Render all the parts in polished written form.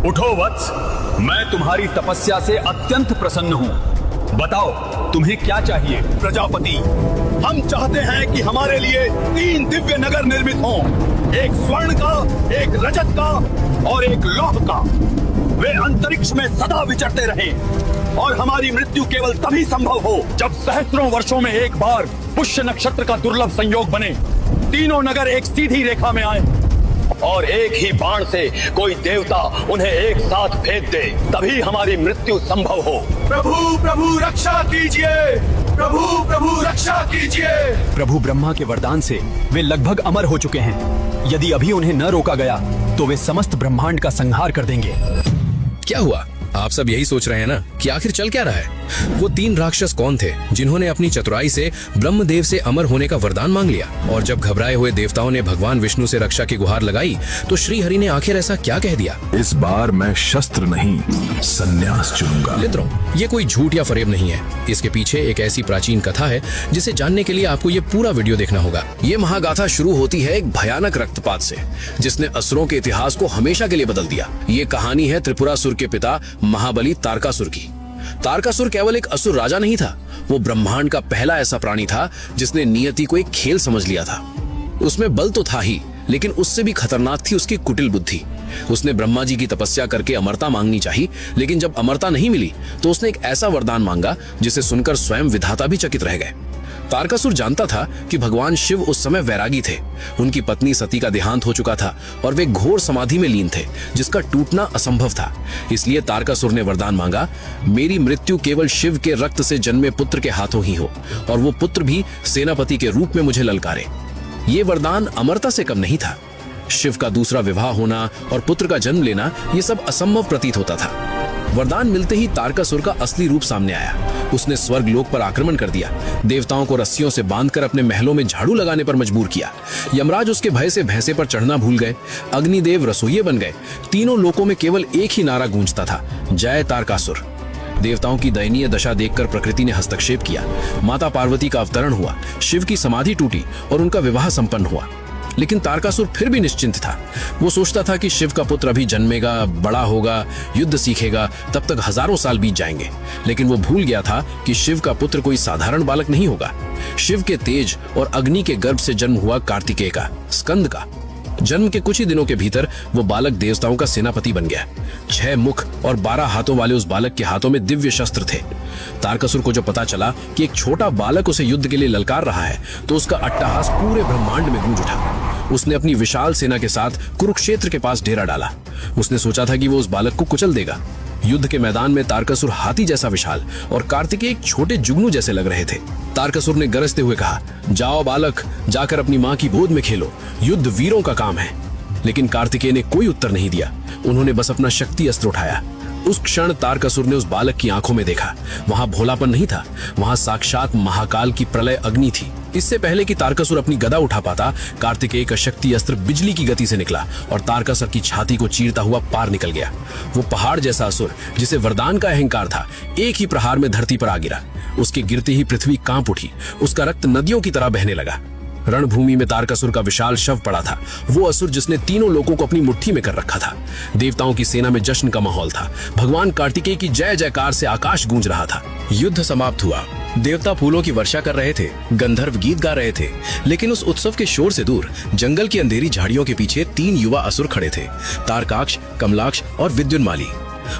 उठो वत्स, मैं तुम्हारी तपस्या से अत्यंत प्रसन्न हूँ। बताओ तुम्हें क्या चाहिए? प्रजापति, हम चाहते हैं कि हमारे लिए 3 दिव्य नगर निर्मित हों, एक स्वर्ण का, एक रजत का और एक लौह का। वे अंतरिक्ष में सदा विचरते रहें और हमारी मृत्यु केवल तभी संभव हो जब सहस्त्रों वर्षों में एक बार पुष्य नक्षत्र का दुर्लभ संयोग बने, तीनों नगर एक सीधी रेखा में आए और एक ही बाण से कोई देवता उन्हें एक साथ भेद दे, तभी हमारी मृत्यु संभव हो। प्रभु प्रभु रक्षा कीजिए, प्रभु प्रभु रक्षा कीजिए। प्रभु ब्रह्मा के वरदान से वे लगभग अमर हो चुके हैं। यदि अभी उन्हें न रोका गया तो वे समस्त ब्रह्मांड का संहार कर देंगे। क्या हुआ? आप सब यही सोच रहे हैं ना कि आखिर चल क्या रहा है? वो 3 राक्षस कौन थे जिन्होंने अपनी चतुराई से ब्रह्मदेव से अमर होने का वरदान मांग लिया? और जब घबराए हुए देवताओं ने भगवान विष्णु से रक्षा की गुहार लगाई तो श्री हरि ने आखिर ऐसा क्या कह दिया? इस बार मैं शस्त्र नहीं, संन्यास चुनूंगा। मित्रों, ये कोई झूठ या फरेब नहीं है। इसके पीछे एक ऐसी प्राचीन कथा है जिसे जानने के लिए आपको ये पूरा वीडियो देखना होगा। ये महागाथा शुरू होती है एक भयानक रक्तपात से जिसने असुरों के इतिहास को हमेशा के लिए बदल दिया। ये कहानी है त्रिपुरासुर के पिता महाबली तारकासुर की। तारकासुर केवल एक असुर राजा नहीं था, वो ब्रह्मांड का पहला ऐसा प्राणी था जिसने नियति को एक खेल समझ लिया था। उसमें बल तो था ही, लेकिन उससे भी खतरनाक थी उसकी कुटिल बुद्धि। उसने ब्रह्मा जी की तपस्या करके अमरता मांगनी चाहिए, लेकिन जब अमरता नहीं मिली तो उसने एक ऐसा वरदान मांगा जिसे सुनकर स्वयं विधाता भी चकित रह गए। तारकासुर जानता था कि भगवान शिव उस समय वैरागी थे। उनकी पत्नी सती का देहांत हो चुका था और वे घोर समाधि में लीन थे जिसका टूटना असंभव था। इसलिए तारकासुर ने वरदान मांगा, मेरी मृत्यु केवल शिव के रक्त से जन्मे पुत्र के हाथों ही हो और वो पुत्र भी सेनापति के रूप में मुझे ललकारे। ये वरदान अमरता से कम नहीं था। शिव का दूसरा विवाह होना और पुत्र का जन्म लेना ये सब असंभव प्रतीत होता था। वरदान मिलते ही तारकासुर का असली रूप सामने आया। उसने स्वर्ग लोक पर आक्रमण कर दिया, देवताओं को रस्सियों से बांधकर अपने महलों में झाड़ू लगाने पर मजबूर किया। यमराज उसके भय से भैंसे पर चढ़ना भूल गए, अग्निदेव रसोइये बन गए। तीनों लोकों में केवल एक ही नारा गूंजता था, जय तारकासुर। देवताओं की दयनीय दशा देखकर प्रकृति ने हस्तक्षेप किया। माता पार्वती का अवतरण हुआ, शिव की समाधि टूटी और उनका विवाह संपन्न हुआ। लेकिन तारकासुर फिर भी निश्चिंत था। वो सोचता था कि शिव का पुत्र अभी जन्मेगा, बड़ा होगा, युद्ध सीखेगा, तब तक हजारों साल बीत जाएंगे। लेकिन वो भूल गया था कि शिव का पुत्र कोई साधारण बालक नहीं होगा। शिव के तेज और अग्नि के गर्भ से जन्म हुआ कार्तिकेय का, स्कंद का। जन्म के कुछ ही दिनों के भीतर वो बालक देवताओं का सेनापति बन गया। 6 मुख और 12 हाथों वाले उस बालक के हाथों में दिव्य शस्त्र थे। तारकासुर को जो पता चला कि एक छोटा बालक उसे युद्ध के लिए ललकार रहा है तो उसका अट्टहास पूरे ब्रह्मांड में गूंज उठा। उसने अपनी विशाल सेना के साथ कुरुक्षेत्र के पास डेरा डाला। उसने सोचा था कि वो उस बालक को कुचल देगा। युद्ध के मैदान में तारकासुर हाथी जैसा विशाल और कार्तिकेय एक छोटे जुगनू जैसे लग रहे थे। तारकासुर ने गरजते हुए कहा, जाओ बालक, जाकर अपनी माँ की गोद में खेलो, युद्ध वीरों का काम है। लेकिन कार्तिकेय ने कोई उत्तर नहीं दिया। उन्होंने बस अपना शक्ति अस्त्र उठाया। उस क्षण तारकासुर ने उस बालक की आंखों में देखा, वहां भोलापन नहीं था, वहां साक्षात महाकाल की प्रलय अग्नि थी। इससे पहले कि तारकासुर अपनी गदा उठा पाता, कार्तिकेय का शक्ति अस्त्र बिजली की गति से निकला और तारकासुर की छाती को चीरता हुआ पार निकल गया। वो पहाड़ जैसा असुर जिसे वरदान का अहंकार था, एक ही प्रहार में धरती पर आ गिरा। उसके गिरते ही पृथ्वी कांप उठी, उसका रक्त नदियों की तरह बहने लगा। रणभूमि में तारकासुर का विशाल शव पड़ा था, वो असुर जिसने तीनों लोकों को अपनी मुट्ठी में कर रखा था। देवताओं की सेना में जश्न का माहौल था। भगवान कार्तिकेय की जय जयकार से आकाश गूंज रहा था। युद्ध समाप्त हुआ। देवता फूलों की वर्षा कर रहे थे, गंधर्व गीत गा रहे थे। लेकिन उस उत्सव के शोर से दूर जंगल की अंधेरी झाड़ियों के पीछे 3 युवा असुर खड़े थे, तारकाक्ष, कमलाक्ष और विद्युन्माली।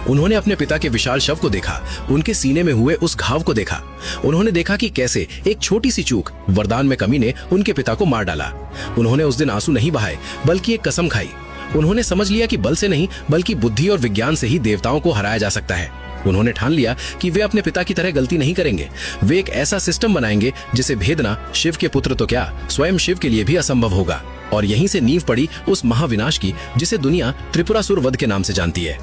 उन्होंने अपने पिता के विशाल शव को देखा, उनके सीने में हुए उस घाव को देखा। उन्होंने देखा कि कैसे एक छोटी सी चूक, वरदान में कमी ने उनके पिता को मार डाला। उन्होंने उस दिन आंसू नहीं बहाए, बल्कि एक कसम खाई। उन्होंने समझ लिया कि बल से नहीं, बल्कि बुद्धि और विज्ञान से ही देवताओं को हराया जा सकता है। उन्होंने ठान लिया कि वे अपने पिता की तरह गलती नहीं करेंगे। वे एक ऐसा सिस्टम बनाएंगे जिसे भेदना शिव के पुत्र तो क्या, स्वयं शिव के लिए भी असंभव होगा। और यहीं से नींव पड़ी उस महाविनाश की जिसे दुनिया त्रिपुरासुर वध के नाम से जानती है।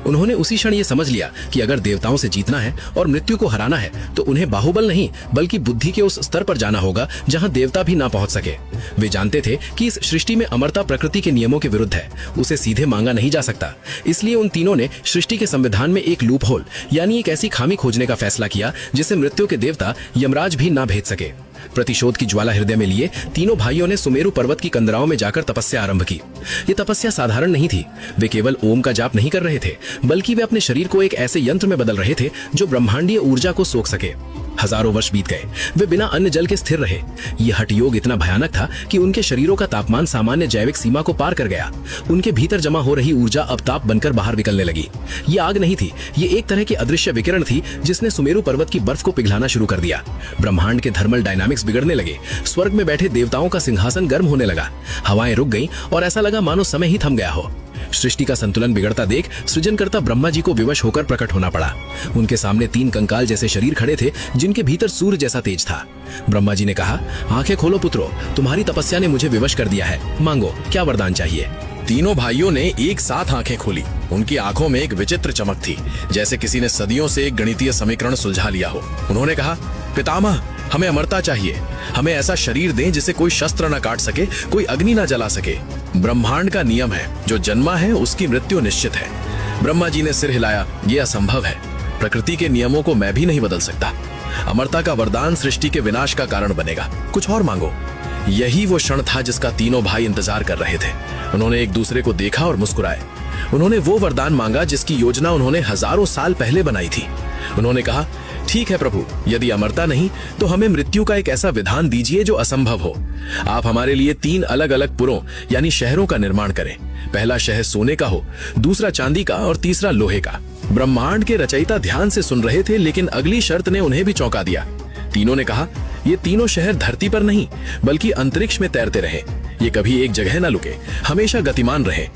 उन्होंने उसी क्षण ये समझ लिया कि अगर देवताओं से जीतना है और मृत्यु को हराना है तो उन्हें बाहुबल नहीं, बल्कि बुद्धि के उस स्तर पर जाना होगा जहां देवता भी ना पहुंच सके। वे जानते थे कि इस सृष्टि में अमरता प्रकृति के नियमों के विरुद्ध है, उसे सीधे मांगा नहीं जा सकता। इसलिए उन तीनों ने सृष्टि के संविधान में एक लूप होल यानी एक ऐसी खामी खोजने का फैसला किया जिसे मृत्यु के देवता यमराज भी ना भेद सके। प्रतिशोध की ज्वाला हृदय में लिए तीनों भाइयों ने सुमेरु पर्वत की कंदराओं में जाकर तपस्या आरंभ की। ये तपस्या साधारण नहीं थी। वे केवल ओम का जाप नहीं कर रहे थे, बल्कि वे अपने शरीर को एक ऐसे यंत्र में बदल रहे थे जो ब्रह्मांडीय ऊर्जा को सोख सके। हजारों वर्ष बीत गए, वे बिना अन्न जल के स्थिर रहे। यह हठ योग इतना भयानक था कि उनके शरीरों का तापमान सामान्य जैविक सीमा को पार कर गया। उनके भीतर जमा हो रही ऊर्जा अब ताप बनकर बाहर निकलने लगी। ये आग नहीं थी, ये एक तरह की अदृश्य विकिरण थी जिसने सुमेरु पर्वत की बर्फ को पिघलाना शुरू कर दिया। ब्रह्मांड के थर्मल डायनामिक्स बिगड़ने लगे। स्वर्ग में बैठे देवताओं का सिंहासन गर्म होने लगा। हवाएं रुक गईं और ऐसा लगा मानो समय ही थम गया हो। सृष्टि का संतुलन बिगड़ता देख सृजनकर्ता ब्रह्मा जी को विवश होकर प्रकट होना पड़ा। उनके सामने 3 कंकाल जैसे शरीर खड़े थे जिनके भीतर सूर्य जैसा तेज था। ब्रह्मा जी ने कहा, आंखें खोलो पुत्रो, तुम्हारी तपस्या ने मुझे विवश कर दिया है। मांगो, क्या वरदान चाहिए? तीनों भाइयों ने एक साथ आंखें खोली। उनकी आंखों में एक विचित्र चमक थी, जैसे किसी ने सदियों से एक गणितीय समीकरण सुलझा लिया हो। उन्होंने कहा, पितामह, हमें अमरता चाहिए। हमें ऐसा शरीर दें जिसे कोई शस्त्र न काट सके, कोई अग्नि न जला सके। ब्रह्मांड का नियम है, जो जन्मा है उसकी मृत्यु निश्चित है। ब्रह्मा जी ने सिर हिलाया, यह असंभव है। प्रकृति के नियमों को मैं भी नहीं बदल सकता। अमरता का वरदान सृष्टि के विनाश का कारण बनेगा। कुछ और मांगो। यही वो क्षण था जिसका तीनों भाई इंतजार कर रहे थे। उन्होंने एक दूसरे को देखा और मुस्कुराए। उन्होंने वो वरदान मांगा जिसकी योजना उन्होंने हजारों साल पहले बनाई थी। उन्होंने कहा, ठीक है प्रभु, यदि अमरता नहीं तो हमें मृत्यु का एक ऐसा विधान दीजिए जो असंभव हो। आप हमारे लिए 3 अलग अलग पुरों यानी शहरों का निर्माण करें। पहला शहर सोने का हो, दूसरा चांदी का और तीसरा लोहे का। ब्रह्मांड के रचयिता ध्यान से सुन रहे थे, लेकिन अगली शर्त ने उन्हें भी चौंका दिया। तीनों ने कहा, ये तीनों शहर धरती पर नहीं बल्कि अंतरिक्ष में तैरते रहे। ये कभी एक जगह न लुके, हमेशा गतिमान रहे।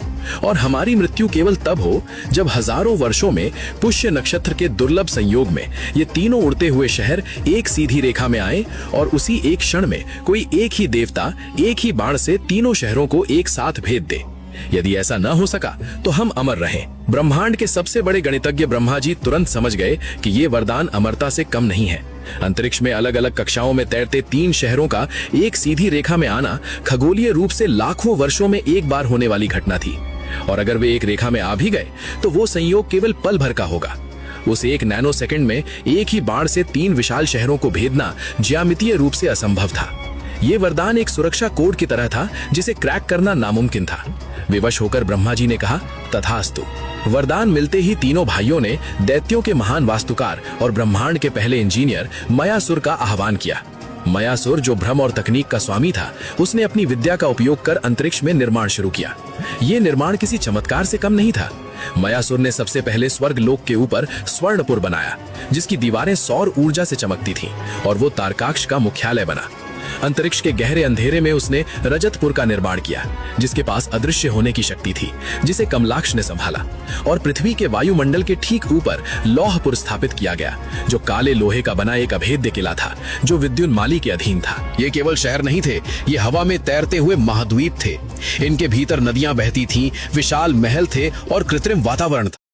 और हमारी मृत्यु केवल तब हो जब हजारों वर्षों में पुष्य नक्षत्र के दुर्लभ संयोग में ये तीनों उड़ते हुए शहर एक सीधी रेखा में आए और उसी एक क्षण में कोई एक ही देवता एक ही बाण से तीनों शहरों को एक साथ भेद दे। यदि ऐसा न हो सका तो हम अमर रहें। ब्रह्मांड के सबसे बड़े गणितज्ञ ब्रह्मा जी तुरंत समझ गए कि ये वरदान अमरता से कम नहीं है। अंतरिक्ष में अलग अलग कक्षाओं में तैरते 3 शहरों का एक सीधी रेखा में आना खगोलीय रूप से लाखों वर्षों में एक बार होने वाली घटना थी। और अगर वे एक रेखा में आ भी गए तो वो संयोग केवल पल भर का होगा। उस 1 नैनो सेकंड में एक ही बाण से 3 विशाल शहरों को भेदना ज्यामितीय रूप से असंभव था। ये वरदान एक सुरक्षा कोड की तरह था जिसे क्रैक करना नामुमकिन था। विवश होकर ब्रह्मा जी ने कहा, तथास्तु। वरदान मिलते ही तीनों भाइयों ने दैत्यों के महान वास्तुकार और ब्रह्मांड के पहले इंजीनियर मयासुर का आह्वान किया। मयासुर, जो भ्रम और तकनीक का स्वामी था, उसने अपनी विद्या का उपयोग कर अंतरिक्ष में निर्माण शुरू किया। ये निर्माण किसी चमत्कार से कम नहीं था। मयासुर ने सबसे पहले स्वर्ग लोक के ऊपर स्वर्णपुर बनाया, जिसकी दीवारें सौर ऊर्जा से चमकती थीं, और वो तारकाक्ष का मुख्यालय बना। अंतरिक्ष के गहरे अंधेरे में उसने रजतपुर का निर्माण किया, जिसके पास अदृश्य होने की शक्ति थी, जिसे कमलाक्ष ने संभाला। और पृथ्वी के वायुमंडल के ठीक ऊपर लौहपुर स्थापित किया गया, जो काले लोहे का बना एक अभेद्य किला था, जो विद्युन्माली के अधीन था। ये केवल शहर नहीं थे, ये हवा में तैरते हुए महाद्वीप थे। इनके भीतर नदियां बहती थीं, विशाल महल थे और कृत्रिम वातावरण था।